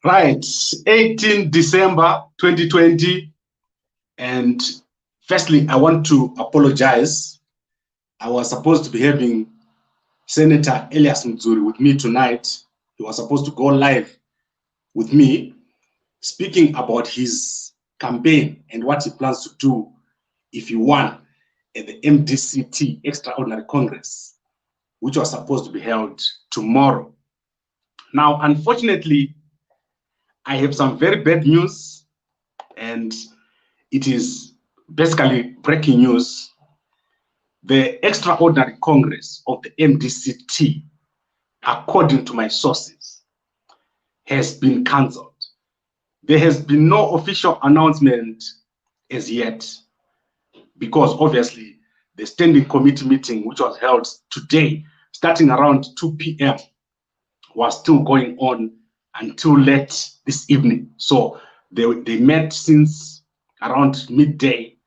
Right, 18 December 2020. And firstly, I want to apologize. I was supposed to be having Senator Elias Mudzuri with me tonight. He was supposed to go live with me, speaking about his campaign and what he plans to do if he won at the MDC-T Extraordinary Congress, which was supposed to be held tomorrow. Now, unfortunately, I have some very bad news, and it is basically breaking news. The Extraordinary Congress of the MDC-T, according to my sources, has been cancelled. There has been no official announcement as yet, because obviously the standing committee meeting, which was held today, starting around 2 p.m., was still going on until late this evening. So they met since around midday,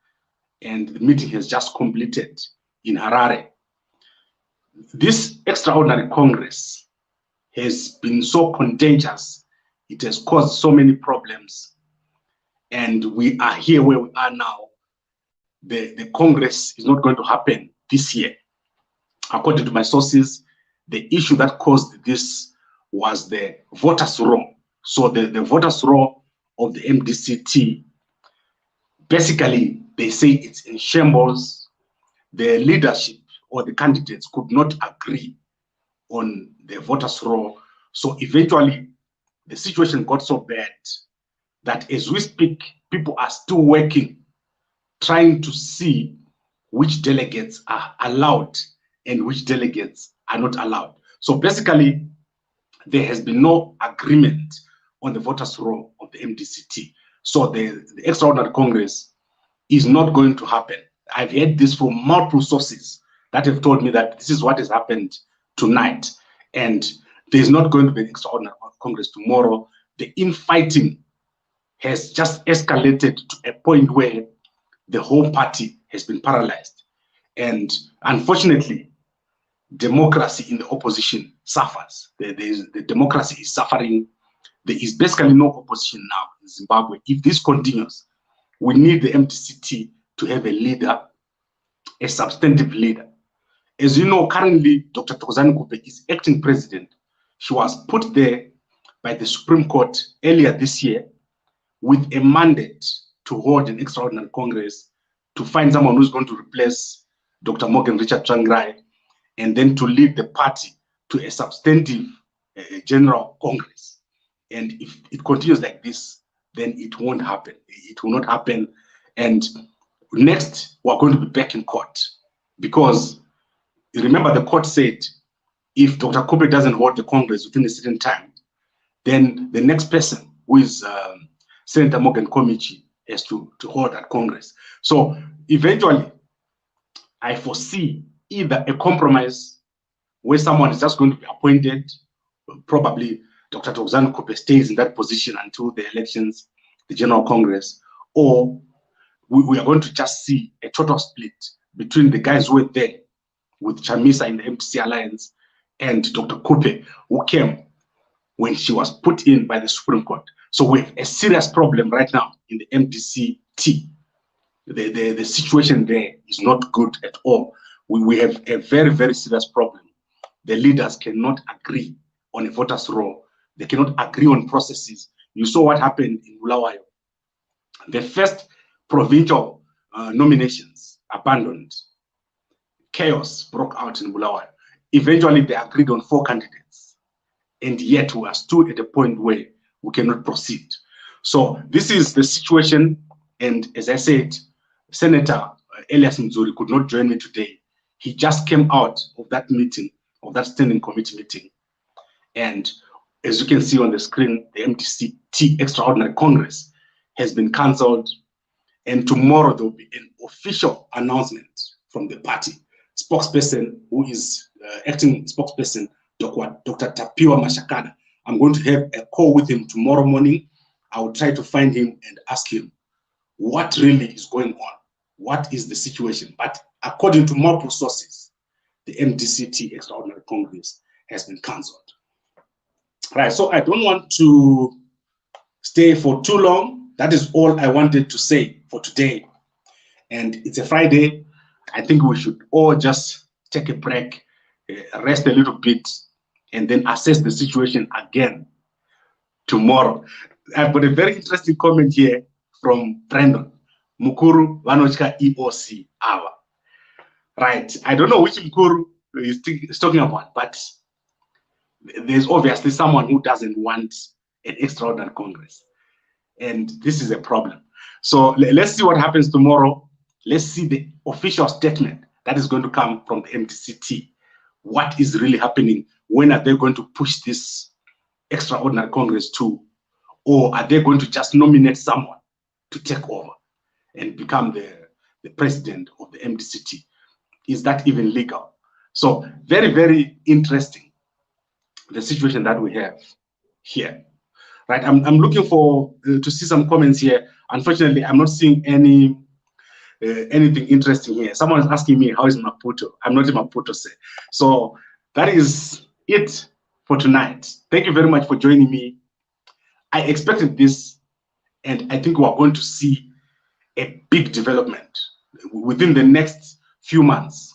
and the meeting has just completed in Harare. This extraordinary Congress has been so contagious. It has caused so many problems. And we are here where we are now. The Congress is not going to happen this year. According to my sources, the issue that caused this was the voters' roll. So the voters' roll of the MDC-T, basically, they say it's in shambles. The leadership or the candidates could not agree on the voters' roll. So eventually, the situation got so bad that as we speak, people are still working, trying to see which delegates are allowed and which delegates are not allowed. So basically, there has been no agreement on the voters' roll of the MDC-T. So the Extraordinary Congress is not going to happen. I've heard this from multiple sources that have told me that this is what has happened tonight, and there's not going to be an Extraordinary Congress tomorrow. The infighting has just escalated to a point where the whole party has been paralyzed. And unfortunately, democracy in the opposition suffers. The democracy is suffering. There is basically no opposition now in Zimbabwe. If this continues, we need the MDC-T to have a leader, a substantive leader. As you know, currently, Dr. Thokozani Kupe is acting president. She was put there by the Supreme Court earlier this year with a mandate to hold an extraordinary Congress to find someone who's going to replace Dr. Morgan Richard Tsvangirai, and then to lead the party to a substantive general Congress. And if it continues like this, then it won't happen. It will not happen. And next, we're going to be back in court, because remember the court said if Dr. Kupe doesn't hold the Congress within a certain time, then the next person, who is Senator Morgan Komichi, has to hold that Congress. So eventually, I foresee either a compromise where someone is just going to be appointed, probably Dr. Thokozani Kupe stays in that position until the elections, the General Congress, or we are going to just see a total split between the guys who were there with Chamisa in the MDC Alliance and Dr. Kupe, who came when she was put in by the Supreme Court. So we have a serious problem right now in the MDC-T. The situation there is not good at all. We have a very, very serious problem. The leaders cannot agree on a voters' roll. They cannot agree on processes. You saw what happened in Bulawayo. The first provincial nominations abandoned. Chaos broke out in Bulawayo. Eventually, they agreed on 4 candidates. And yet, we are still at a point where we cannot proceed. So this is the situation. And as I said, Senator Elias Mudzuri could not join me today. He just came out of that meeting, of that standing committee meeting. And as you can see on the screen, the MDC-T Extraordinary Congress has been cancelled. And tomorrow there will be an official announcement from the party spokesperson, who is acting spokesperson, Dr. Tapiwa Mashakada. I'm going to have a call with him tomorrow morning. I will try to find him and ask him what really is going on. What is the situation? But according to multiple sources, the MDC-T Extraordinary Congress has been cancelled. Right, so I don't want to stay for too long. That is all I wanted to say for today. And it's a Friday. I think we should all just take a break, rest a little bit, and then assess the situation again tomorrow. I've got a very interesting comment here from Brandon. Mukuru Vanochka EOC hour. Right. I don't know which Mukuru is talking about, but there's obviously someone who doesn't want an extraordinary Congress. And this is a problem. So let's see what happens tomorrow. Let's see the official statement that is going to come from the MDC-T. What is really happening? When are they going to push this extraordinary Congress to? Or are they going to just nominate someone to take over and become the president of the MDC-T? Is that even legal? So very, very interesting, the situation that we have here. Right, I'm looking for to see some comments here. Unfortunately, I'm not seeing anything interesting here. Someone is asking me, how is Maputo? I'm not in Maputo, sir. So that is it for tonight. Thank you very much for joining me. I expected this, and I think we are going to see a big development within the next few months.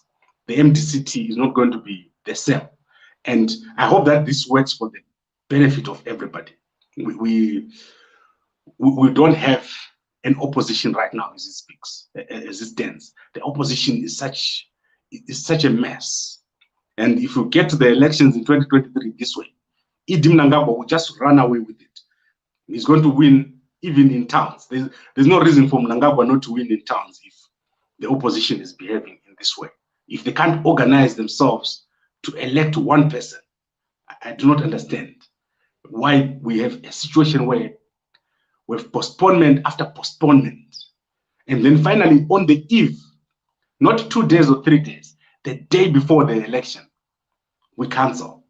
The MDC-T is not going to be the same, and I hope that this works for the benefit of everybody. We don't have an opposition right now as it speaks, as it stands. The opposition is such a mess. And if we get to the elections in 2023 this way, Idi Mnangagwa will just run away with it. He's going to win even in towns. There's no reason for Mnangagwa not to win in towns if the opposition is behaving in this way. If they can't organize themselves to elect one person, I do not understand why we have a situation where we have postponement after postponement. And then finally, on the eve, not 2 days or 3 days, the day before the election, we cancel.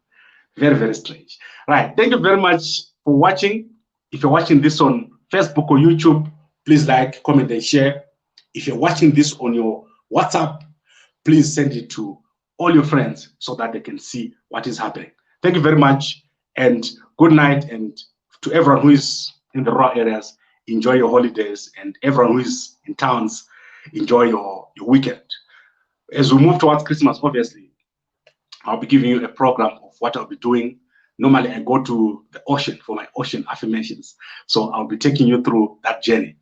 Very, very strange. Right. Thank you very much for watching. If you're watching this on Facebook or YouTube, please like, comment, and share. If you're watching this on your WhatsApp, please send it to all your friends so that they can see what is happening. Thank you very much, and good night. And to everyone who is in the rural areas, enjoy your holidays, and everyone who is in towns, enjoy your weekend. As we move towards Christmas, obviously, I'll be giving you a program of what I'll be doing. Normally, I go to the ocean for my ocean affirmations, so I'll be taking you through that journey.